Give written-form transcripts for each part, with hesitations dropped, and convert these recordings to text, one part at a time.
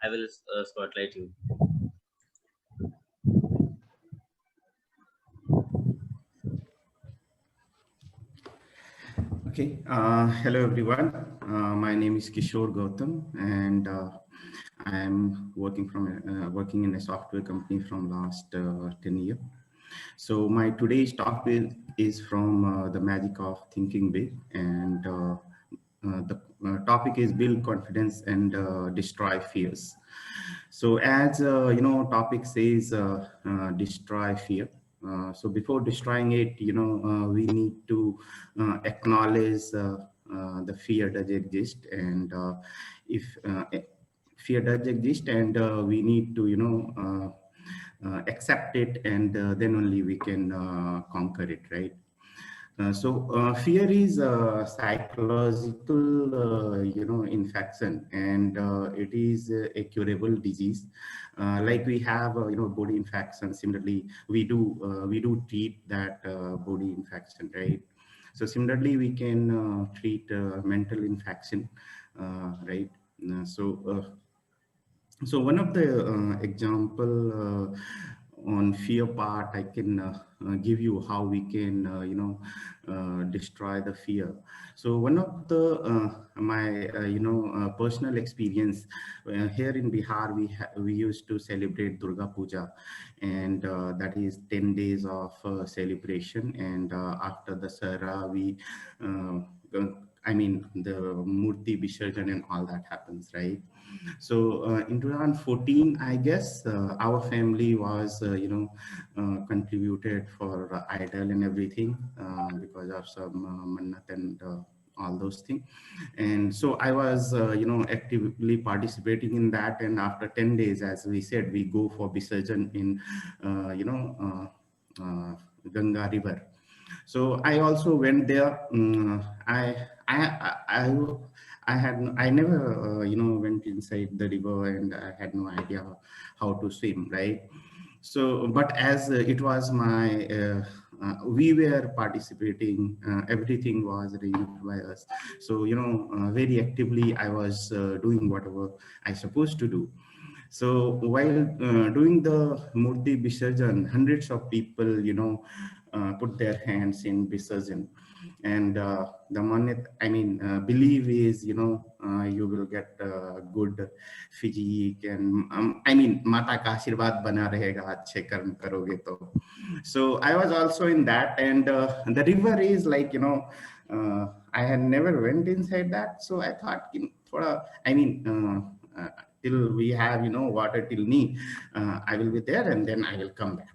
I will spotlight you. Okay, hello everyone. My name is Kishore Gautam, and I am working in a software company from last 10 years. So my today's topic is from the magic of thinking big, and the topic is build confidence and destroy fears. So as topic says, destroy fear. So before destroying it, we need to acknowledge the fear does exist, and if fear does exist, and we need to accept it, and then only we can conquer it, right? Fear is a psychological, infection, and it is a curable disease. Like we have, body infection. Similarly, we do treat that body infection, right? So similarly, we can treat mental infection, right? So one of the example on fear part, I can give you how we can, destroy the fear. So one of the my personal experience here in Bihar, we used to celebrate Durga Puja, and that is 10 days of celebration. And after the Sara, uh, I mean the Murti Visarjan and all that happens, right? So in 2014, I guess our family was, contributed for idol and everything because of some mannat and all those things. And so I was, actively participating in that. And after 10 days, as we said, we go for Visarjan in, Ganga River. So I also went there. I I never went inside the river, and I had no idea how to swim, right? So but as it was my we were participating, everything was arranged by us. So very actively I was doing whatever I supposed to do. So while doing the Murti Visarjan, hundreds of people, put their hands in Visarjan. And the manit, I mean, belief is, you will get good physique, and I mean, Mata ka Ashirwad bana rahega, achhe karm karoge to. So I was also in that, and the river is like, I had never went inside that. So I thought, thoda, I mean, till we have, water till knee, I will be there, and then I will come back.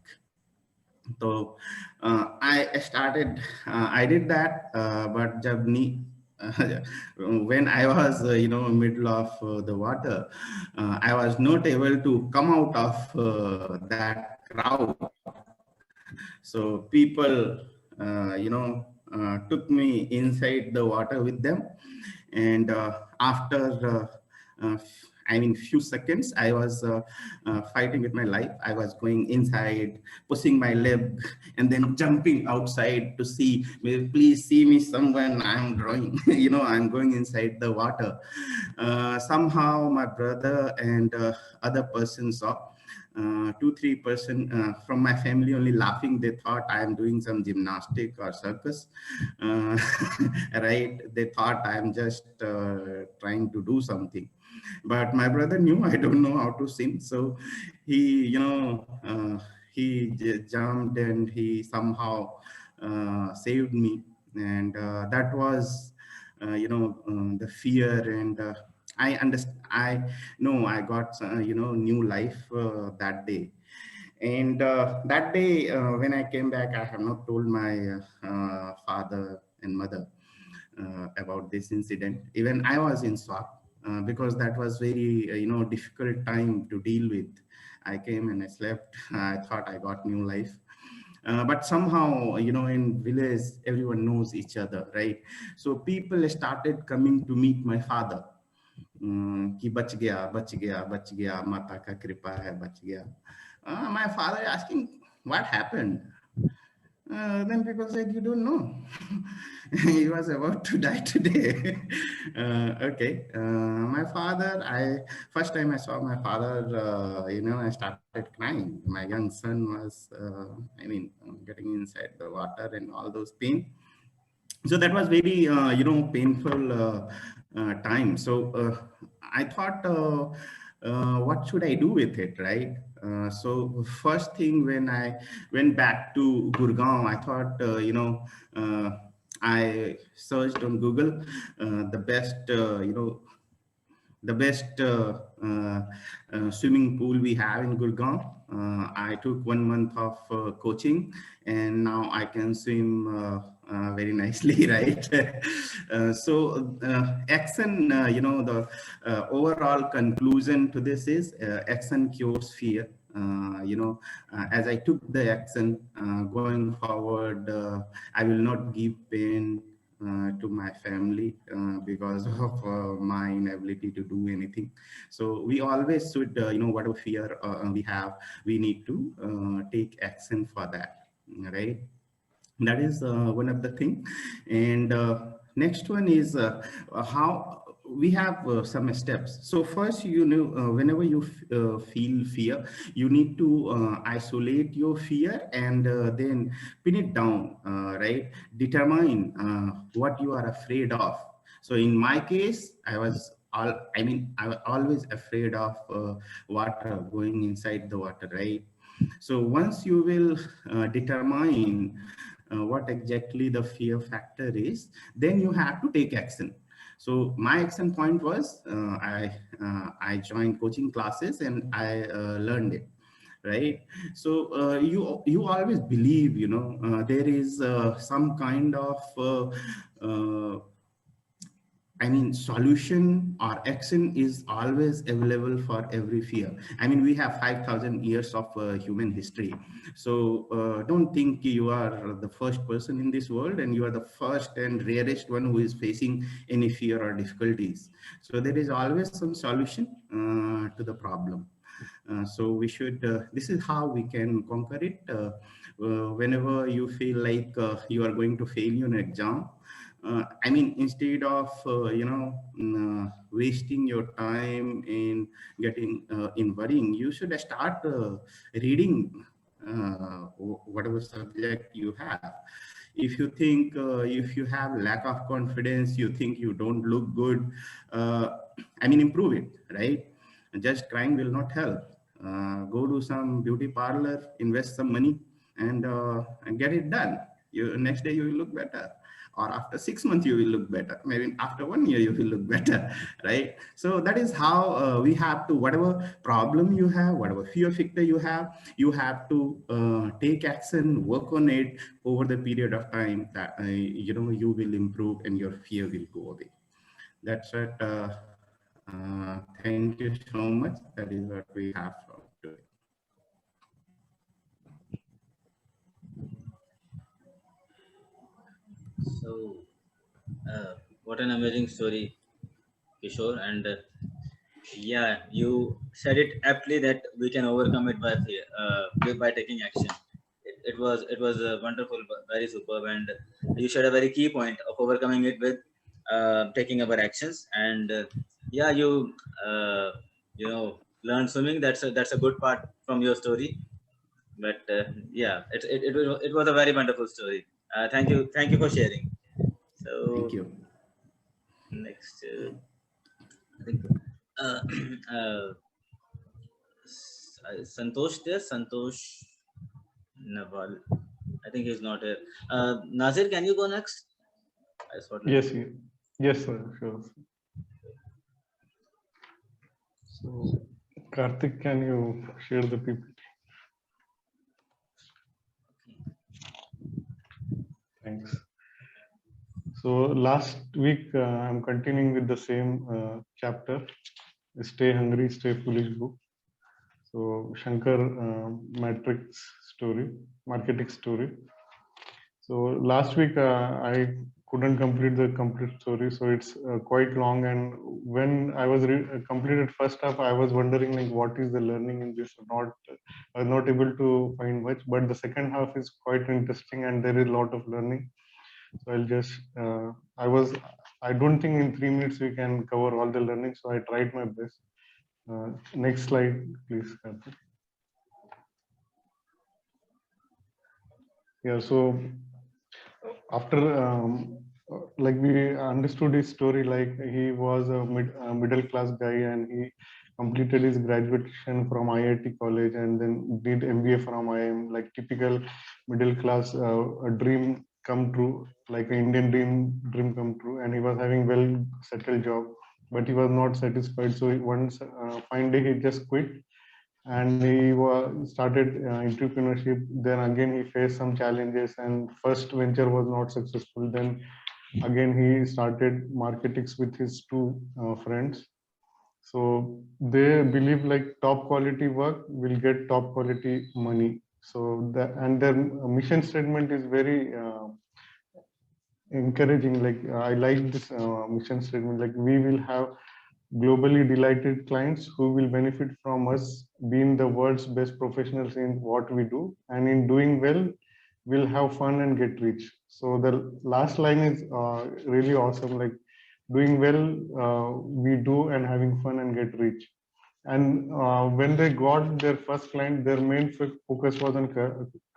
So I did that, but jab when I was, middle of the water, I was not able to come out of that crowd. So people, took me inside the water with them, and after I mean, few seconds, I was fighting with my life. I was going inside, pushing my leg, and then jumping outside to see, please see me, someone, I'm drawing. I'm going inside the water. Somehow my brother and other persons saw, 2-3 person from my family only laughing. They thought I am doing some gymnastic or circus, uh, right? They thought I am just trying to do something. But my brother knew I don't know how to swim, so he, he jumped, and he somehow saved me. And that was, the fear. And I understand. I know I got, new life that day. And that day, when I came back, I have not told my father and mother about this incident. Even I was in shock, because that was very, difficult time to deal with. I came and I slept. I thought I got new life. But somehow, in village, everyone knows each other, right? So people started coming to meet my father. कि बच गया, बच गया, बच गया, माता का कृपा है, बच गया. My father asking, what happened? Then people said, you don't know. He was about to die today. Okay. My father, first time I saw my father, I started crying. My young son was, getting inside the water and all those pain. So that was very painful time. So I thought, what should I do with it, right? So first thing, when I went back to Gurgaon, I thought, uh, I searched on Google the best swimming pool we have in Gurgaon. I took 1 month of coaching, and now I can swim very nicely, right? Action, the overall conclusion to this is action cures fear. As I took the action, going forward, I will not give pain to my family because of my inability to do anything. So we always should, whatever fear we have, we need to take action for that, right? That is one of the thing. And next one is how we have some steps. So first, whenever you feel fear, you need to isolate your fear, and then pin it down, right? Determine what you are afraid of. So in my case, I was always afraid of water, going inside the water, right? So once you will determine what exactly the fear factor is, then you have to take action. So my action point was, I joined coaching classes and I learned it, right? So you always believe, there is some kind of solution or action is always available for every fear. We have 5,000 years of human history. So don't think you are the first person in this world and you are the first and rarest one who is facing any fear or difficulties. So there is always some solution to the problem. So this is how we can conquer it. Whenever you feel like you are going to fail an exam, instead of wasting your time in getting in worrying, you should start reading whatever subject you have. If you think, if you have lack of confidence, you think you don't look good, improve it, right? Just crying will not help. Go to some beauty parlor, invest some money, and get it done. Next day you will look better, or after 6 months you will look better, maybe after 1 year you will look better, right? So that is how we have to, whatever problem you have, whatever fear factor you have to take action, work on it over the period of time, that you will improve and your fear will go away. That's it. Thank you so much. That is what we have from today. So, what an amazing story, Kishore. And yeah, you said it aptly that we can overcome it by fear, by taking action. It was wonderful, very superb, and you shared a very key point of overcoming it with taking our actions. And yeah, uh, you know learn swimming. That's a good part from your story. But yeah, it was a very wonderful story. Thank you for sharing. Thank So you. next, I think uh, uh, Santosh there. Santosh Naval. I think he's not here. Nazir, can you go next? I saw Nazir. Yes, yes, sir, sure. So, Karthik, can you share the PPT? Thanks. So last week, I'm continuing with the same chapter, Stay Hungry, Stay Foolish book. So Shankar matrix story, marketing story. So last week, I couldn't complete the complete story, so it's quite long. And when I was completed first half, I was wondering like what is the learning in this. Not I was not able to find much, but the second half is quite interesting and there is a lot of learning. So I'll just I don't think in 3 minutes we can cover all the learning, so I tried my best. Next slide, please, Karthik. Yeah, so after like we understood his story, like he was a middle class guy and he completed his graduation from IIT college and then did MBA from IIM, like typical middle class dream come true, like an Indian dream come true. And he was having well settled job, but he was not satisfied. So once fine day he just quit and he started entrepreneurship. Then again he faced some challenges and first venture was not successful. Then again he started marketing with his two friends. So they believe like top quality work will get top quality money. So that, and their mission statement is very encouraging. Like I like this mission statement, like we will have globally delighted clients who will benefit from us being the world's best professionals in what we do, and in doing well we'll have fun and get rich. So the last line is really awesome, like doing well we do and having fun and get rich. And when they got their first client, their main focus was on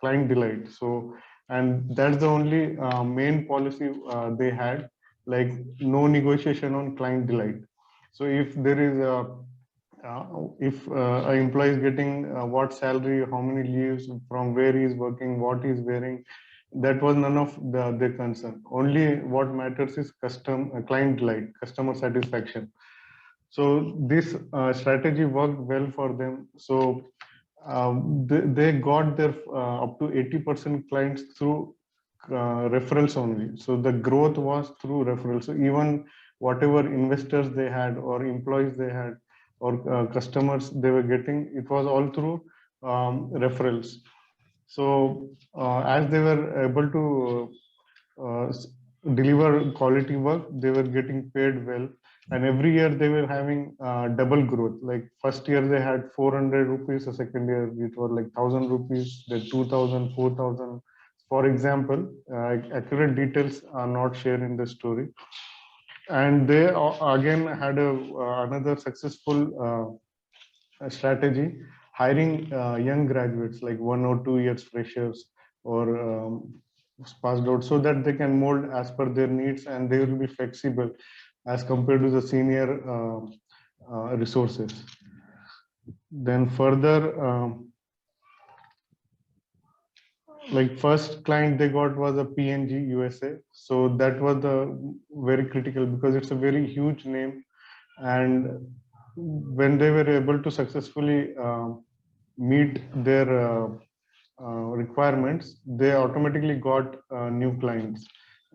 client delight. So, and that's the only main policy they had, like no negotiation on client delight. So if there is a if an employee is getting what salary, how many leaves, from where he is working, what he is wearing, that was none of their concern. Only what matters is client delight, customer satisfaction. So this strategy worked well for them. So they got their up to 80% clients through referrals only. So the growth was through referrals. So even whatever investors they had or employees they had or customers they were getting, it was all through referrals. So as they were able to deliver quality work, they were getting paid well. And every year they were having double growth. Like first year they had 400 rupees, the second year it was like 1000 rupees, then 2000, 4000. For example, accurate details are not shared in the story. And they again had another successful strategy, hiring young graduates like 1 or 2 years freshers or passed out, so that they can mold as per their needs and they will be flexible as compared to the senior resources. Then further, like first client they got was a PNG USA. So that was the very critical because it's a very huge name. And when they were able to successfully meet their requirements, they automatically got new clients.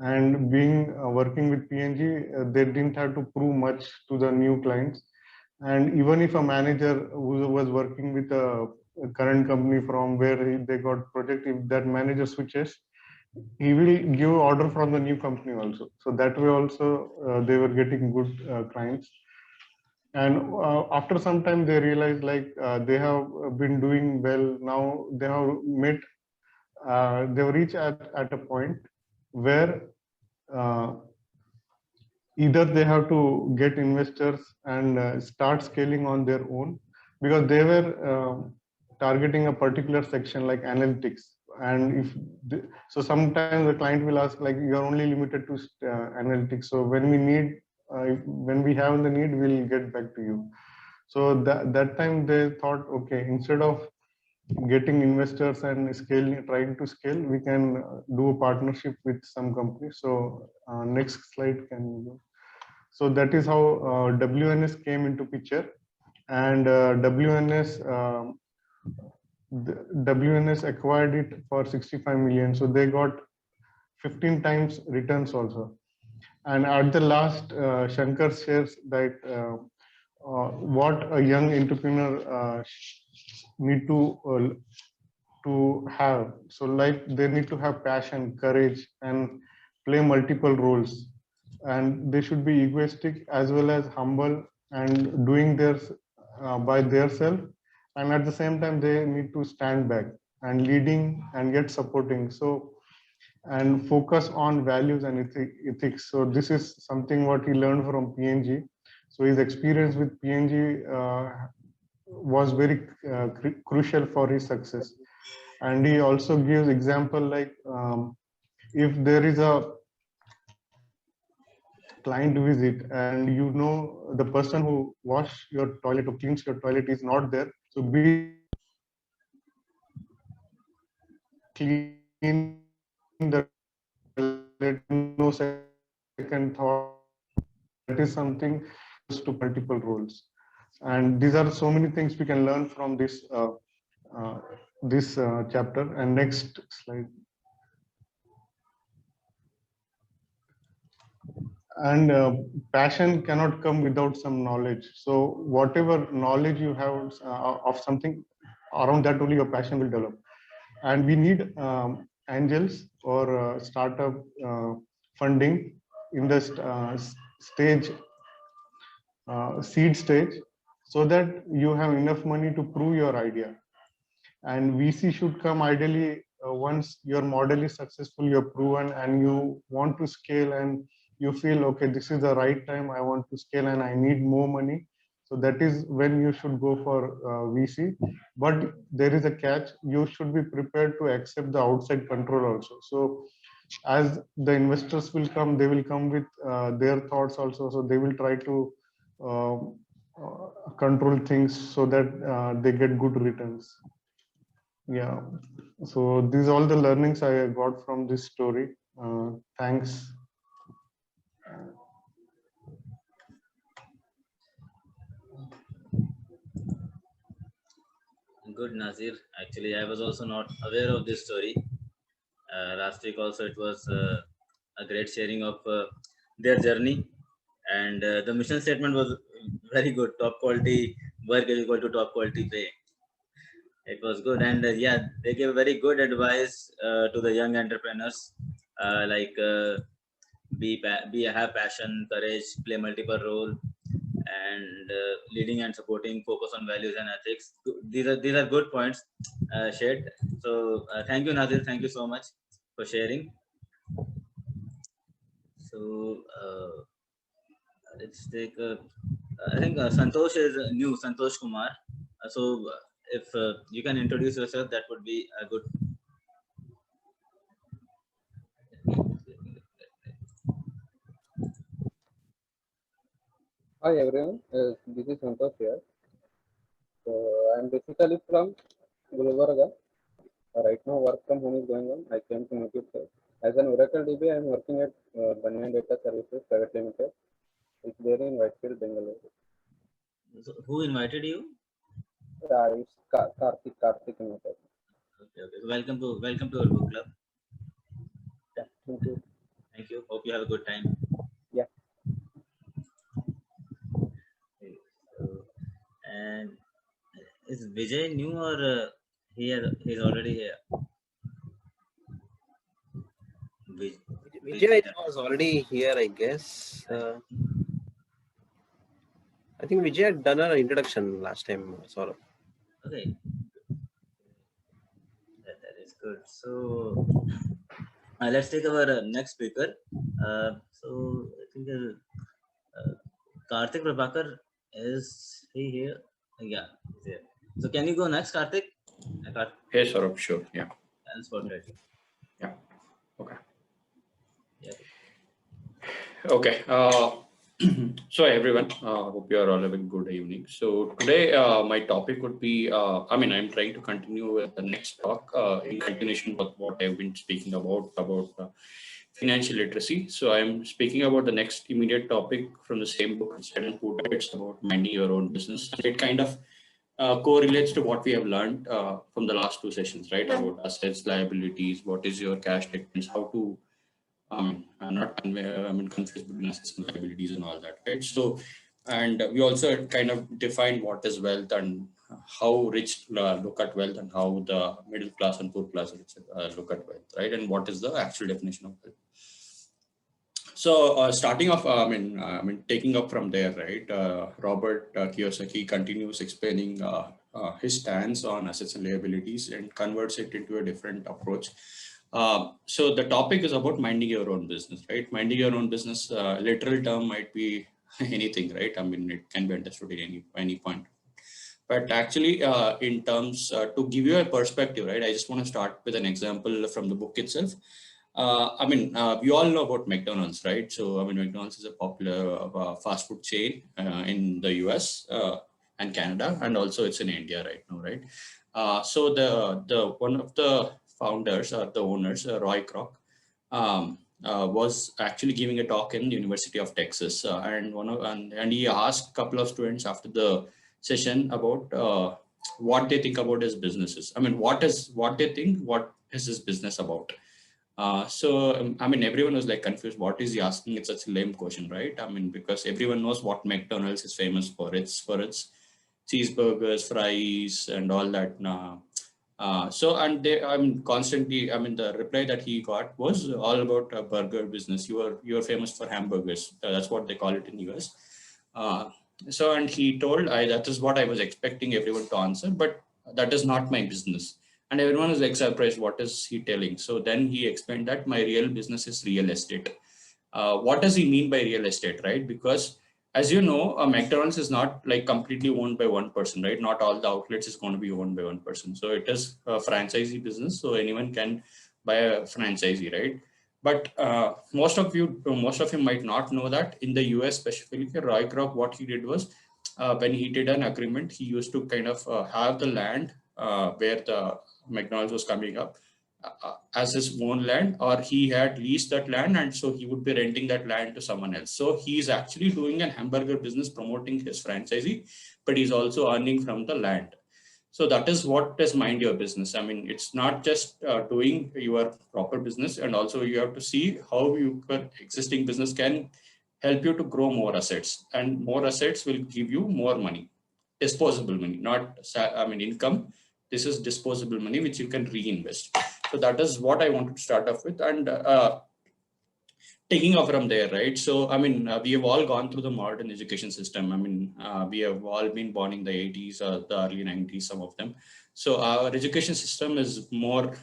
And being working with PNG, they didn't have to prove much to the new clients. And even if a manager who was working with a current company from where they got project, if that manager switches, he will give order from the new company also. So that way also they were getting good clients. And after some time they realized like they have been doing well. Now they have met they reach at a point where uh, either they have to get investors and start scaling on their own, because they were targeting a particular section like analytics. And if so sometimes the client will ask like, you're only limited to analytics, so when we need when we have the need, we'll get back to you. So that time they thought, okay, instead of getting investors and scaling, trying to scale, we can do a partnership with some company. So next slide can you go. So that is how WNS came into picture. And WNS acquired it for 65 million. So they got 15 times returns also. And at the last, Shankar shares that what a young entrepreneur need to have. So like they need to have passion, courage, and play multiple roles, and they should be egoistic as well as humble and doing their by their self, and at the same time they need to stand back and leading and yet supporting. So and focus on values and ethics. So this is something what he learned from PNG. So his experience with PNG was very crucial for his success. And he also gives example like if there is a client visit and you know the person who wash your toilet or cleans your toilet is not there, so be it clean the toilet, no second thought. That is something to multiple roles. And these are so many things we can learn from uh, this chapter. And next slide. And passion cannot come without some knowledge. So whatever knowledge you have of something, around that only your passion will develop. And we need angels or startup funding in the stage seed stage, so that you have enough money to prove your idea. And VC should come ideally once your model is successful, you're proven, and you want to scale, and you feel okay, this is the right time, I want to scale and I need more money. So that is when you should go for VC. But there is a catch, you should be prepared to accept the outside control also. So as the investors will come, they will come with their thoughts also. So they will try to uh, control things so that they get good returns. Yeah. So these are all the learnings I got from this story. Thanks. Good, Nazir. Actually, I was also not aware of this story. Last week also it was a great sharing of their journey, and the mission statement was very good. Top quality work is equal to top quality pay. It was good, and yeah, they gave very good advice to the young entrepreneurs, like be have passion, courage, play multiple role, and leading and supporting, focus on values and ethics. These are good points shared. So thank you, Nazir. Thank you so much for sharing. So let's take. I think Santosh is new. Santosh Kumar. So if you can introduce yourself, that would be a good. Hi everyone, this is Santosh here. So I'm basically from Gulbarga. Right now work from home is going on. I came to notice that. As an Oracle DB, I'm working at Banyan Data Services Private Limited. It's there in Whitefield, Bengaluru. So who invited you? It's Karthik Limited. Okay, okay. Welcome to our book club. Yeah, thank you. Thank you. Hope you have a good time. Yeah. Okay, so, and is Vijay new or he's already here? Vijay was already here, I guess. I think Vijay had done an introduction last time, Saurabh. Okay, that is good. So let's take our next speaker. So I think Karthik Prabhakar, is he here? Yeah, he's here. So can you go next, Karthik? Hey, Saurabh, sure. Yeah. Thanks for that. Yeah. Okay. Yeah. Okay. So everyone, hope you are all having a good evening. So today, my topic would be, I'm trying to continue with the next talk in continuation with what I've been speaking about financial literacy. So I'm speaking about the next immediate topic from the same book, it's about minding your own business. And it kind of correlates to what we have learned from the last two sessions, right? About assets, liabilities, what is your cash statements, how to confuse between assets and liabilities and all that, right? So, and we also kind of define what is wealth and how rich look at wealth and how the middle class and poor class look at wealth, right? And what is the actual definition of wealth. So starting off, taking up from there, right? Robert Kiyosaki continues explaining his stance on assets and liabilities and converts it into a different approach. So the topic is about minding your own business, right? Minding your own business, literal term might be anything, right? I mean, it can be understood in any point. But actually, in terms to give you a perspective, right? I just want to start with an example from the book itself. We all know about McDonald's, right? So, I mean, McDonald's is a popular fast food chain in the US and Canada, and also it's in India right now, right? So the one of the founders or the owners, Roy Kroc, was actually giving a talk in the University of Texas, and he asked a couple of students after the session about what they think about his businesses. I mean, what they think, what is his business about? Everyone was like confused. What is he asking? It's such a lame question, right? I mean, because everyone knows what McDonald's is famous for. It's for its cheeseburgers, fries, and all that. The reply that he got was all about a burger business. You are famous for hamburgers. That's what they call it in US. And he told, that is what I was expecting everyone to answer, but that is not my business. And everyone was like surprised, what is he telling? So then he explained that my real business is real estate. What does he mean by real estate, right? Because as you know, McDonald's is not like completely owned by one person, right? Not all the outlets is going to be owned by one person. So it is a franchisee business. So anyone can buy a franchisee, right? But most of you might not know that in the US specifically, Roy Kroc, what he did was when he did an agreement, he used to kind of have the land where the McDonald's was coming up as his own land, or he had leased that land, and so he would be renting that land to someone else. So he's actually doing an hamburger business promoting his franchisee, but he's also earning from the land. So that is what is mind your business. I mean, it's not just doing your proper business, and also you have to see how your existing business can help you to grow more assets, and more assets will give you more money, disposable money, not income. This is disposable money which you can reinvest. So that is what I wanted to start off with, and taking off from there, right? So, we have all gone through the modern education system. We have all been born in the 80s or the early 90s, some of them. So our education system is more,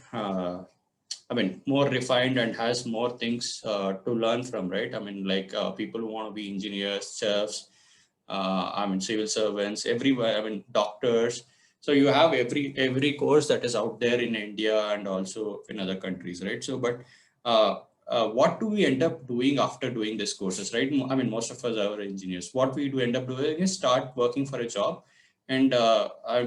more refined and has more things to learn from, right? People who want to be engineers, chefs, civil servants, everywhere, doctors. So you have every course that is out there in India and also in other countries, right? So, but what do we end up doing after doing these courses, right? Most of us are engineers. What we do end up doing is start working for a job, and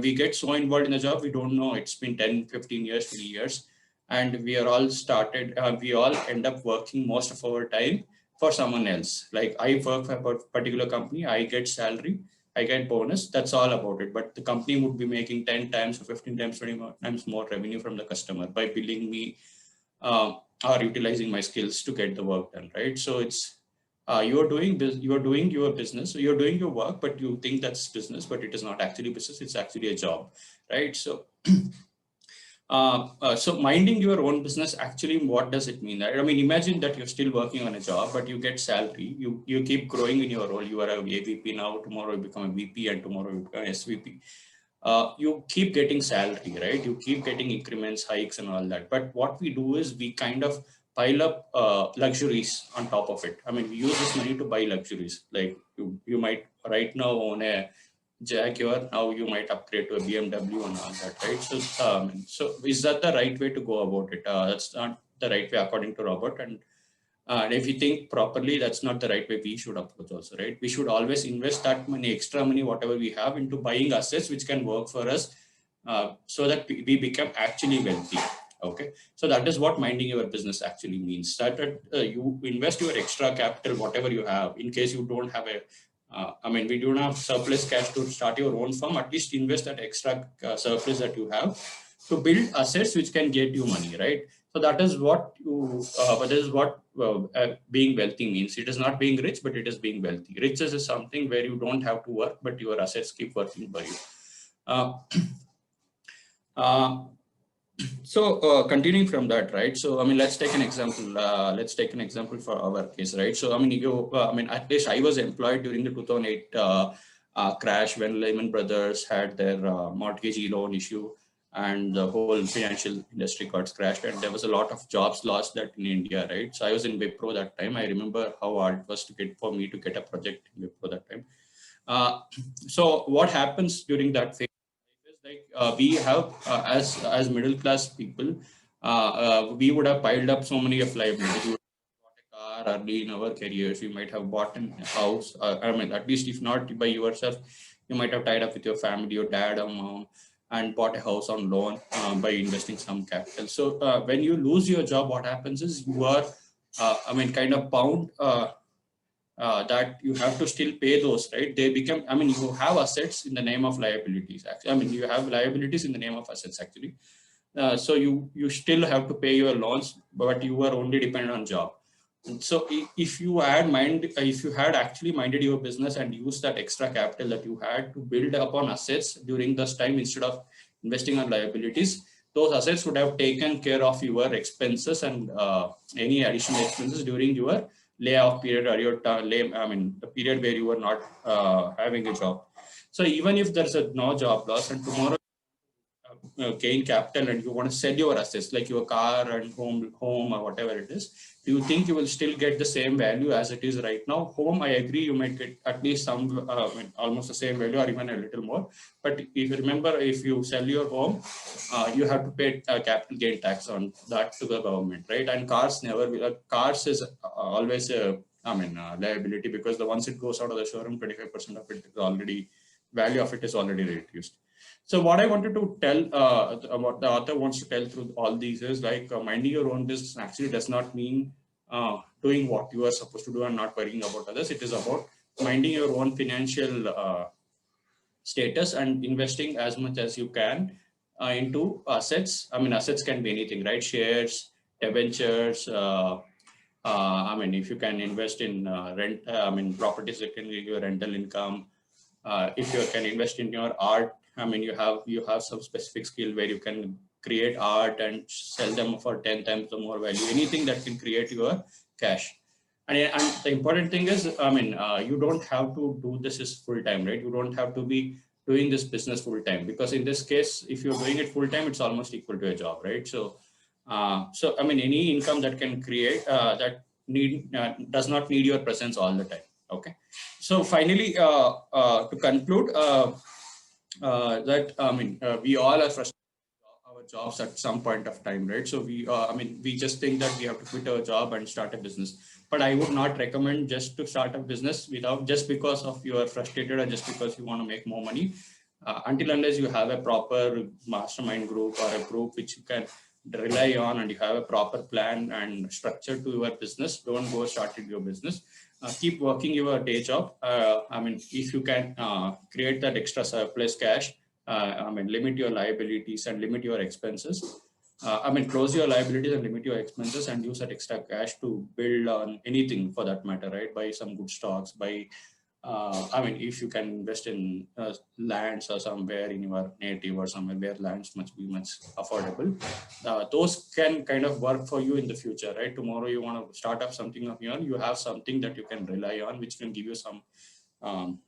we get so involved in the job, we don't know it's been 10, 15 years, 20 years, and we all end up working most of our time for someone else. Like I work for a particular company, I get salary, I get bonus, that's all about it. But the company would be making 10 times or 15 times, 20 times more revenue from the customer by billing me or utilizing my skills to get the work done, right? So it's you are doing your business, so you're doing your work, but you think that's business, but it is not actually business, it's actually a job, right? So so minding your own business, actually, what does it mean? Imagine that you're still working on a job, but you get salary. You keep growing in your role. You are a AVP now. Tomorrow you become a VP, and tomorrow you become SVP. You keep getting salary, right? You keep getting increments, hikes, and all that. But what we do is we kind of pile up luxuries on top of it. We use this money to buy luxuries. Like you might right now own a Jaguar, now you might upgrade to a BMW and all that, right? So is that the right way to go about it? That's not the right way according to Robert. And if you think properly, that's not the right way we should approach also, right? We should always invest that money, extra money, whatever we have, into buying assets which can work for us, so that we become actually wealthy. Okay, so that is what minding your business actually means. That you invest your extra capital, whatever you have, in case you don't have we don't have surplus cash to start your own firm. At least invest that extra surplus that you have to build assets which can get you money, right? So that is what being wealthy means. It is not being rich, but it is being wealthy. Riches is something where you don't have to work, but your assets keep working for you. So continuing from that, right? So I mean, let's take an example. Let's take an example for our case, right? So I mean, I mean, at least I was employed during the 2008 crash when Lehman Brothers had their mortgage loan issue, and the whole financial industry got crashed, and there was a lot of jobs lost that in India, right? So I was in Wipro that time. I remember how hard it was to get for me to get a project in Wipro that time. Uh, so what happens during that phase? Like we have as middle class people, we would have piled up so many of liabilities. We would have bought a car early in our careers. You might have bought a house. I mean, at least if not by yourself, you might have tied up with your family, your dad or mom, and bought a house on loan by investing some capital. So when you lose your job, what happens is you are, I mean, kind of bound. That you have to still pay those, right? They become, I mean, you have assets in the name of liabilities. Actually, I mean, you have liabilities in the name of assets, actually. So you still have to pay your loans, but you are only dependent on job. And so if you if you had actually minded your business and used that extra capital that you had to build upon assets during this time instead of investing on liabilities, those assets would have taken care of your expenses and any additional expenses during your layoff period or your I mean the period where you were not having a job. So even if there's no job loss and tomorrow gain capital and you want to sell your assets like your car and home or whatever it is, do you think you will still get the same value as it is right now? Home, I agree, you might get at least some almost the same value or even a little more. But if you remember, if you sell your home, you have to pay capital gain tax on that to the government, right? And cars never will. Cars is always a liability, because the once it goes out of the showroom, 25% of it is already, value of it is already reduced. So what I wanted to tell, what the author wants to tell through all these is like minding your own business actually does not mean doing what you are supposed to do and not worrying about others. It is about minding your own financial status and investing as much as you can into assets. I mean, assets can be anything, right? Shares, debentures. I mean, if you can invest in rent, I mean, properties that can give you a rental income. If you can invest in your art, I mean, you have some specific skill where you can create art and sell them for 10 times or more value. Anything that can create your cash. And the important thing is, I mean, you don't have to do this is full time, right? You don't have to be doing this business full time, because in this case, if you're doing it full time, it's almost equal to a job, right? So, I mean, any income that can create that does not need your presence all the time. Okay. So finally, to conclude, that I mean, we all are frustrated with our jobs at some point of time, right? So I mean, we just think that we have to quit our job and start a business. But I would not recommend just to start a business without, just because of you are frustrated or just because you want to make more money. Until unless you have a proper mastermind group or a group which you can rely on and you have a proper plan and structure to your business, don't go starting your business. Keep working your day job. I mean, if you can create that extra surplus cash, I mean, limit your liabilities and limit your expenses. I mean, close your liabilities and limit your expenses and use that extra cash to build on anything for that matter, right? Buy some good stocks, I mean, if you can invest in lands or somewhere in your native or somewhere where lands must be much affordable, those can kind of work for you in the future, right? Tomorrow you want to start up something of your own, you have something that you can rely on, which can give you some um,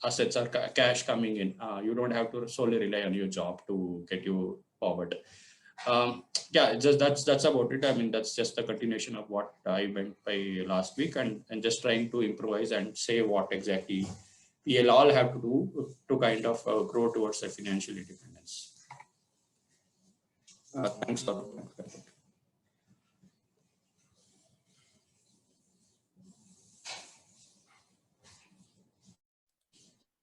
assets or cash coming in. You don't have to solely rely on your job to get you forward. Yeah, just that's about it. I mean, that's just the continuation of what I went by last week, and just trying to improvise and say what exactly we'll all have to do to kind of grow towards the financial independence. Thanks, Saurabh.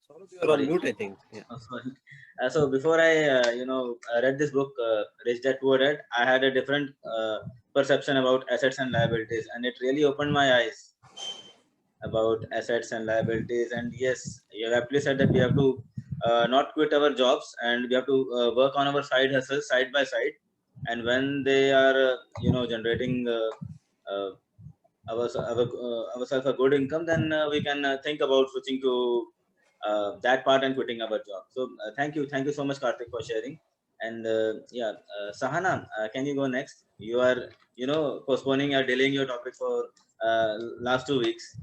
Saurabh, you are on Sorry. mute, I think. Yeah. Oh, sorry. So before I, read this book, Rich Dad Poor Dad, I had a different perception about assets and liabilities, and it really opened my eyes about assets and liabilities. And yes, you have aptly said that we have to not quit our jobs, and we have to work on our side hustles side by side. And when they are, generating uh, ourselves a good income, then we can think about switching to that part and quitting our job. So thank you so much, Karthik, for sharing. And yeah, Sahana, can you go next? You are, postponing or delaying your topic for last 2 weeks.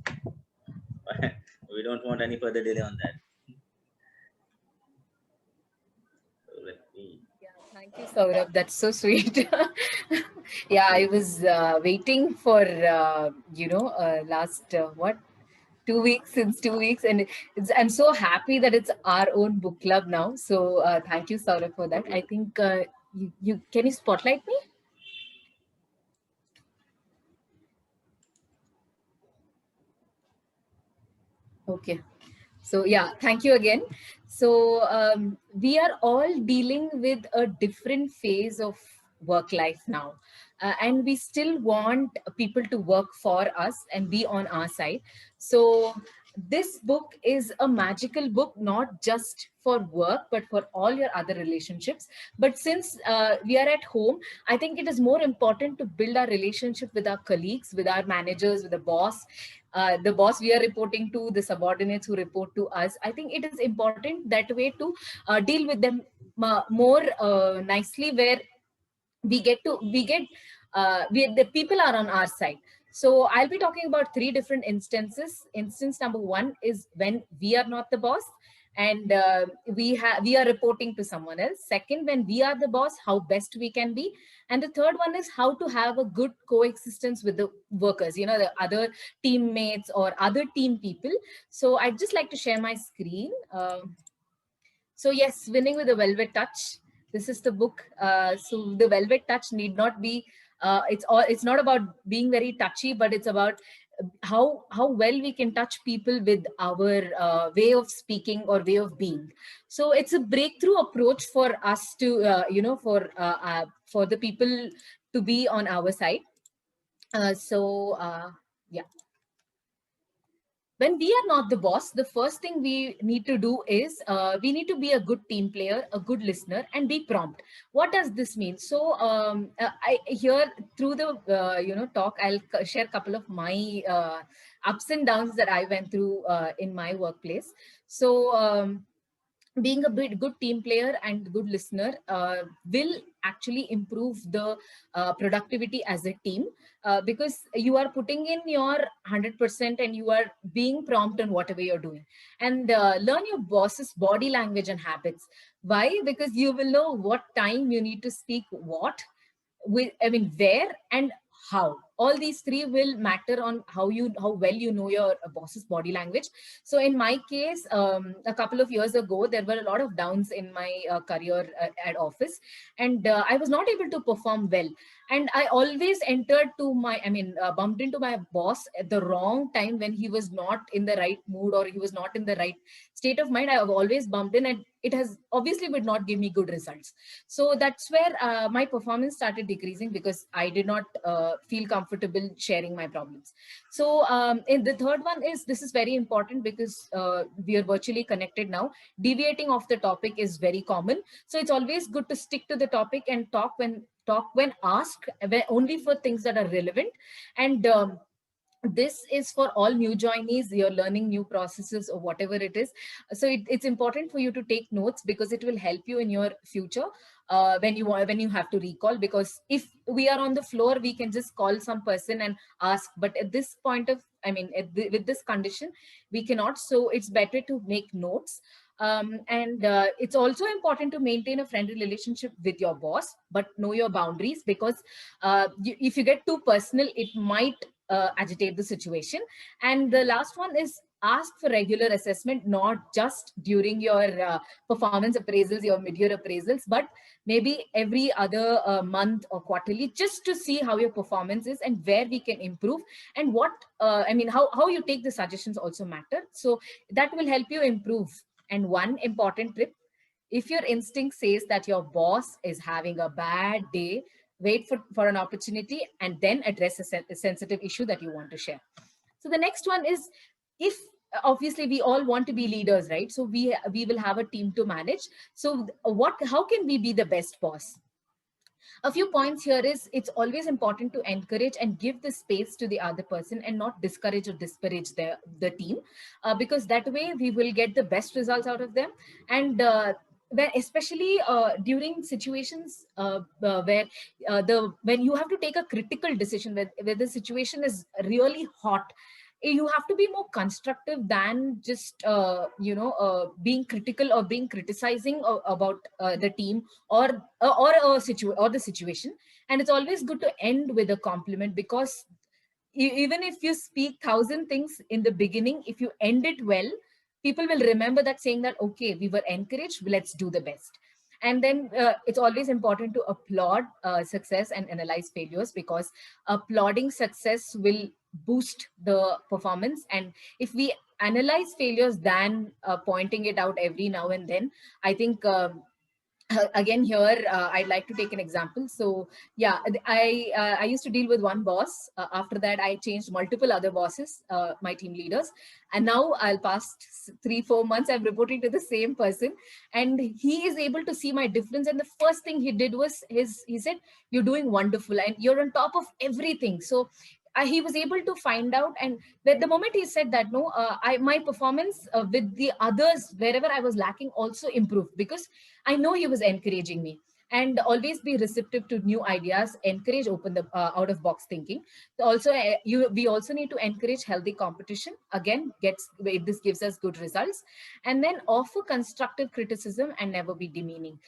We don't want any further delay on that. So let me. Yeah, thank you, Saurabh. That's so sweet. Yeah, I was waiting for last what 2 weeks, since 2 weeks, and I'm so happy that it's our own book club now. So thank you, Saurabh, for that. I think you can you spotlight me? Okay. So yeah, thank you again. So we are all dealing with a different phase of work life now. And we still want people to work for us and be on our side. So this book is a magical book, not just for work, but for all your other relationships. But since we are at home, I think it is more important to build our relationship with our colleagues, with our managers, with the boss we are reporting to, the subordinates who report to us. I think it is important that way to deal with them more nicely, where the people are on our side. So I'll be talking about three different instances. Instance number one is when we are not the boss, and we are reporting to someone else. Second, when we are the boss, how best we can be. And the third one is how to have a good coexistence with the workers, the other teammates or other team people. So I'd just like to share my screen. So yes, Winning with a Velvet Touch. This is the book. So the velvet touch need not be. It's not about being very touchy, but it's about how well we can touch people with our way of speaking or way of being. So it's a breakthrough approach for us to for the people to be on our side. Yeah. When we are not the boss, the first thing we need to do is we need to be a good team player, a good listener, and be prompt. What does this mean? So I here through the talk, I'll share a couple of my ups and downs that I went through in my workplace. So being a bit good team player and good listener will actually improve the productivity as a team, because you are putting in your 100% and you are being prompt on whatever you're doing. And learn your boss's body language and habits. Why? Because you will know what time you need to speak what, where and how. All these three will matter on how well you know your boss's body language. So in my case, a couple of years ago, there were a lot of downs in my career at office, and I was not able to perform well. And I always bumped into my boss at the wrong time, when he was not in the right mood or he was not in the right state of mind. I have always bumped in, and it has obviously would not give me good results. So that's where my performance started decreasing, because I did not feel comfortable sharing my problems. So and the third one is, this is very important, because we are virtually connected now. Deviating off the topic is very common. So it's always good to stick to the topic and talk when asked, only for things that are relevant. And this is for all new joinees. You're learning new processes or whatever it is. So it's important for you to take notes, because it will help you in your future when you have to recall. Because if we are on the floor, we can just call some person and ask, but at this point of with this condition, we cannot. So it's better to make notes. And it's also important to maintain a friendly relationship with your boss, but know your boundaries, because if you get too personal, it might agitate the situation. And the last one is, ask for regular assessment, not just during your performance appraisals, your mid-year appraisals, but maybe every other month or quarterly, just to see how your performance is and where we can improve. And how you take the suggestions also matter. So that will help you improve. And one important tip: if your instinct says that your boss is having a bad day, wait for an opportunity and then address a sensitive issue that you want to share. So the next one is, if obviously we all want to be leaders, right? So we will have a team to manage. So how can we be the best boss? A few points here is, it's always important to encourage and give the space to the other person, and not discourage or disparage the team, because that way we will get the best results out of them. And when especially during situations where when you have to take a critical decision, where the situation is really hot, you have to be more constructive than just being critical or being criticizing about the team or the situation. And it's always good to end with a compliment, because even if you speak thousand things in the beginning, if you end it well, people will remember that, saying that, okay, we were encouraged, let's do the best. And then it's always important to applaud success and analyze failures, because applauding success will boost the performance. And if we analyze failures than pointing it out every now and then, I think again here I'd like to take an example. So yeah, I used to deal with one boss. After that I changed multiple other bosses, my team leaders, and now I'll past 3-4 months I'm reporting to the same person, and he is able to see my difference. And the first thing he did was he said, you're doing wonderful and you're on top of everything. So he was able to find out, and the moment he said that, no, my performance with the others wherever I was lacking also improved, because I know he was encouraging me. And always be receptive to new ideas, encourage open the out of box thinking. Also, we also need to encourage healthy competition. Again, this gives us good results. And then offer constructive criticism and never be demeaning.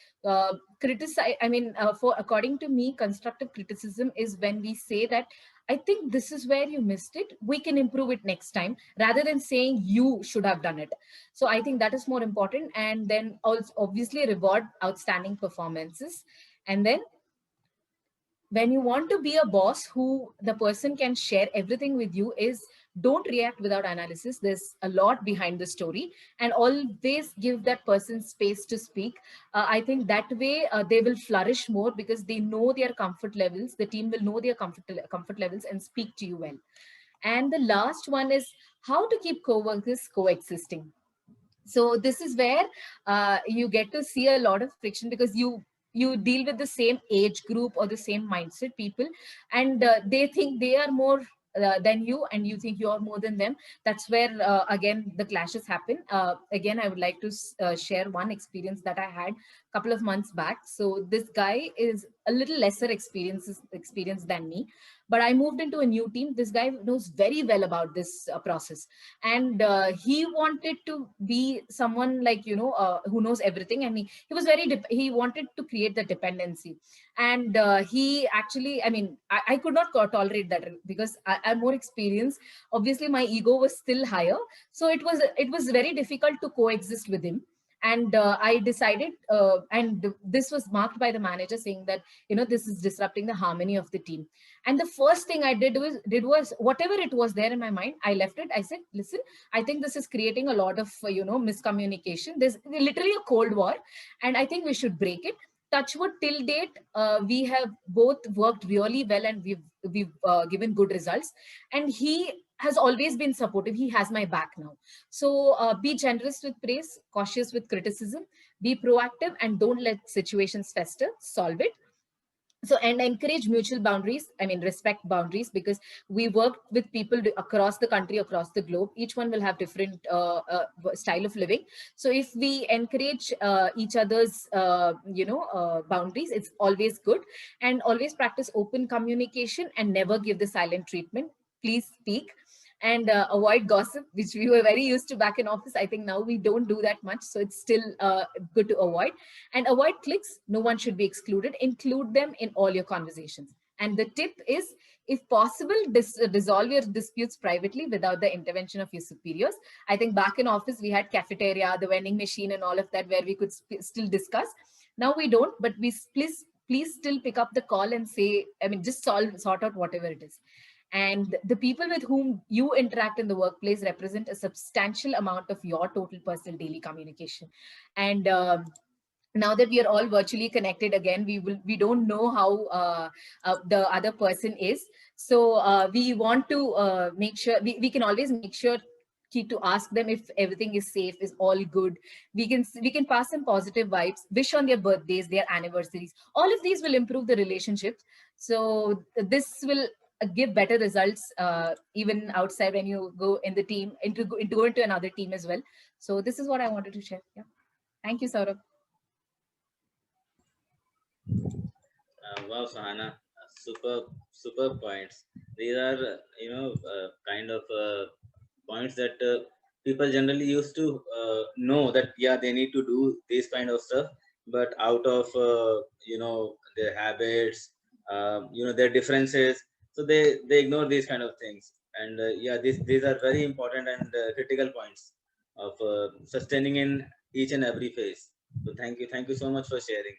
Criticize. I mean, for according to me, constructive criticism is when we say that, I think this is where you missed it, we can improve it next time, rather than saying you should have done it. So I think that is more important. And then also obviously reward outstanding performances. And then when you want to be a boss who the person can share everything with you, is don't react without analysis. There's a lot behind the story, and always give that person space to speak. I think that way they will flourish more, because they know their comfort levels. The team will know their comfort levels and speak to you well. And the last one is how to keep co-workers coexisting. So this is where you get to see a lot of friction, because you deal with the same age group or the same mindset people, and they think they are more than you, and you think you are more than them. That's where again the clashes happen. Again, I would like to share one experience that I had a couple of months back. So this guy is a little lesser experience than me, but I moved into a new team. This guy knows very well about this process, and he wanted to be someone like, who knows everything. And he was he wanted to create the dependency. And he actually, I mean, I could not tolerate that, because I'm more experienced. Obviously my ego was still higher, so it was very difficult to coexist with him. And I decided, and this was marked by the manager, saying that, this is disrupting the harmony of the team. And the first thing I did was whatever it was there in my mind, I left it. I said, listen, I think this is creating a lot of, miscommunication. There's literally a cold war, and I think we should break it. Touchwood, till date, we have both worked really well, and we've given good results. And he has always been supportive. He has my back now. So be generous with praise, cautious with criticism, be proactive, and don't let situations fester. Solve it. So, and encourage mutual boundaries. I mean, respect boundaries, because we work with people across the country, across the globe. Each one will have different style of living. So if we encourage each other's boundaries, it's always good. And always practice open communication and never give the silent treatment. Please speak. And avoid gossip, which we were very used to back in office. I think now we don't do that much, so it's still good to avoid. And avoid cliques. No one should be excluded. Include them in all your conversations. And the tip is, if possible, dissolve your disputes privately without the intervention of your superiors. I think back in office we had cafeteria, the vending machine, and all of that, where we could still discuss. Now we don't, but we please still pick up the call and say, I mean, just sort out whatever it is. And the people with whom you interact in the workplace represent a substantial amount of your total personal daily communication. And now that we are all virtually connected again, we don't know how the other person is. So we want to make sure we can always make sure to ask them if everything is safe, is all good. We can pass some positive vibes, wish on their birthdays, their anniversaries. All of these will improve the relationships. So this will give better results even outside, when you go in the team, go into another team as well. So this is what I wanted to share. Yeah. Thank you, Saurabh. Wow, Sahana, super points. These are, kind of points that people generally used to know that yeah they need to do this kind of stuff, but out of their habits, their differences, so they ignore these kind of things. And yeah, these are very important and critical points of sustaining in each and every phase. So thank you so much for sharing.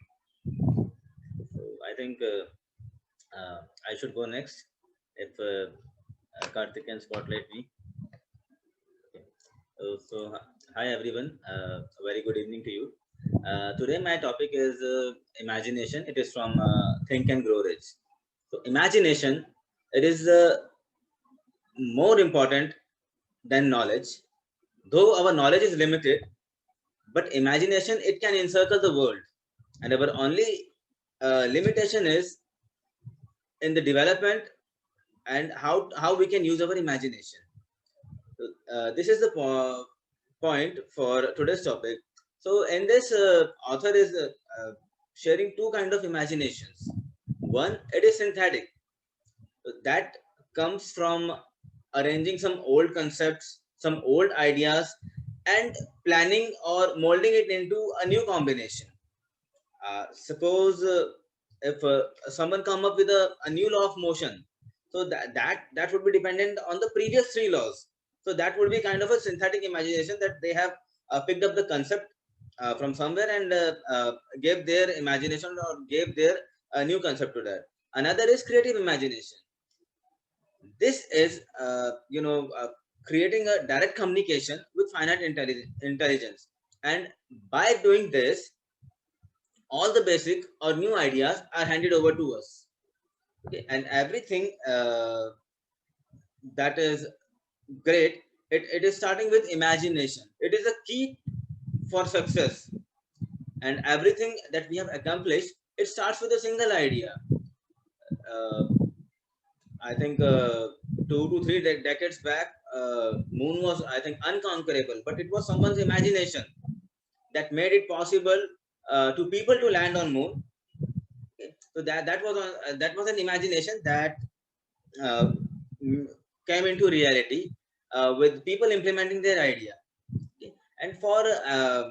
So I think I should go next if Karthik can spotlight me. Okay. Hi everyone. A very good evening to you. Today my topic is imagination. It is from Think and Grow Rich. So imagination, it is more important than knowledge. Though our knowledge is limited, but imagination it can encircle the world, and our only limitation is in the development and how we can use our imagination. This is the point for today's topic. So, in this, author is sharing two kind of imaginations. One, it is synthetic. That comes from arranging some old concepts, some old ideas, and planning or molding it into a new combination. Suppose if someone come up with a new law of motion, so that would be dependent on the previous three laws. So that would be kind of a synthetic imagination that they have picked up the concept from somewhere and gave their imagination or gave their new concept to that. Another is creative imagination. This is creating a direct communication with finite intelligence, and by doing this all the basic or new ideas are handed over to us. Okay, and everything that is great, it is starting with imagination. It is a key for success, and everything that we have accomplished, it starts with a single idea. uh, I think 2 to 3 decades back, moon was, I think, unconquerable, but it was someone's imagination that made it possible to people to land on moon. Okay. So that was an imagination that uh, came into reality with people implementing their idea. Okay. And for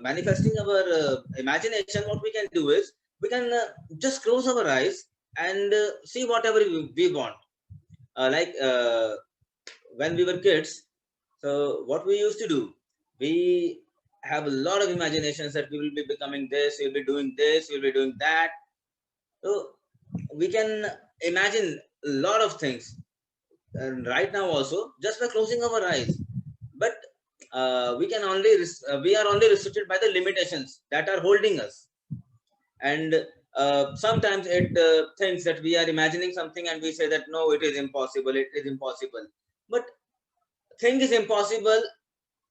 manifesting our imagination, what we can do is we can just close our eyes and see whatever we want. Like when we were kids, so what we used to do, we have a lot of imaginations that we will be becoming this, we'll be doing this, we'll be doing that. So we can imagine a lot of things and right now also just by closing our eyes. But we are only restricted by the limitations that are holding us. And sometimes it thinks that we are imagining something and we say that no, it is impossible, it is impossible. But thing is impossible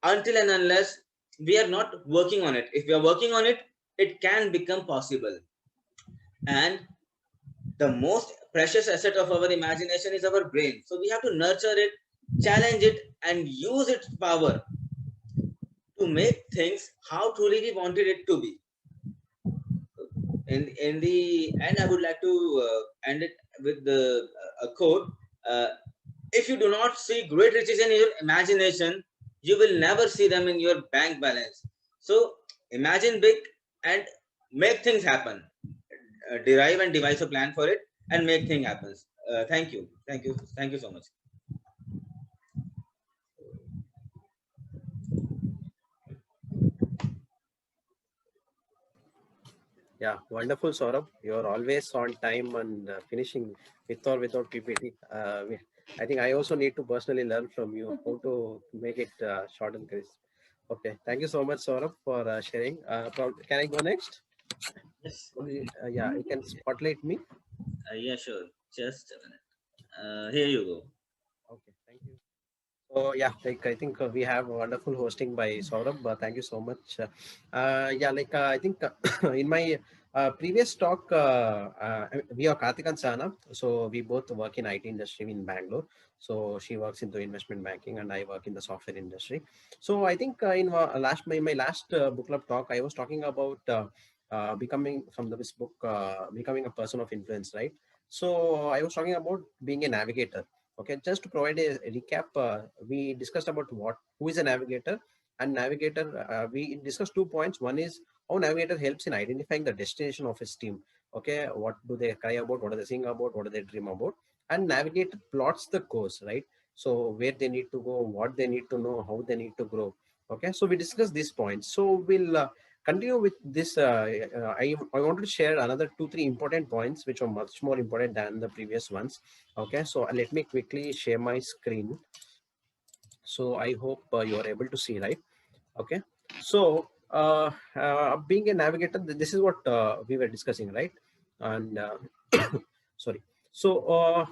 until and unless we are not working on it. If we are working on it, it can become possible. And the most precious asset of our imagination is our brain. So we have to nurture it, challenge it, and use its power to make things how truly we wanted it to be. In the end, I would like to end it with a quote. Uh, if you do not see great riches in your imagination, you will never see them in your bank balance. So imagine big and make things happen. Derive and devise a plan for it and make things happen. Thank you so much. Yeah, wonderful, Saurabh. You're always on time and finishing with or without PPT. I think I also need to personally learn from you how to make it short and crisp. Okay, thank you so much, Saurabh, for sharing. Can I go next? Yes. Yeah, you can spotlight me. Yeah, sure. Just a minute. Here you go. Okay, thank you. So yeah, like I think we have wonderful hosting by Saurabh. Thank you so much. Yeah, like I think in my previous talk, we are Karthik and Sana. So we both work in IT industry in Bangalore. So she works into investment banking and I work in the software industry. So I think in my last book club talk, I was talking about becoming from this book, becoming a person of influence, right? So I was talking about being a navigator. Okay, just to provide a recap, we discussed about who is a navigator, and navigator. We discussed 2 points. One is how navigator helps in identifying the destination of his team. Okay, what do they cry about? What do they sing about? What do they dream about? And navigator plots the course, right? So where they need to go, what they need to know, how they need to grow. Okay, so we discussed these points. So we'll continue with this. I wanted to share another 2 3 important points which are much more important than the previous ones. Okay, so let me quickly share my screen. So I hope you are able to see, right? Okay, so being a navigator, this is what we were discussing, right? And sorry. So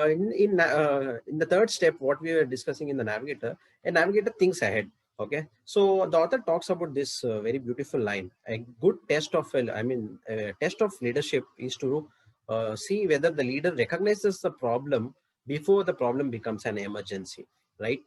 in the third step, what we were discussing in the navigator, a navigator thinks ahead. Okay, so the author talks about this very beautiful line: a good test of a test of leadership is to see whether the leader recognizes the problem before the problem becomes an emergency, right?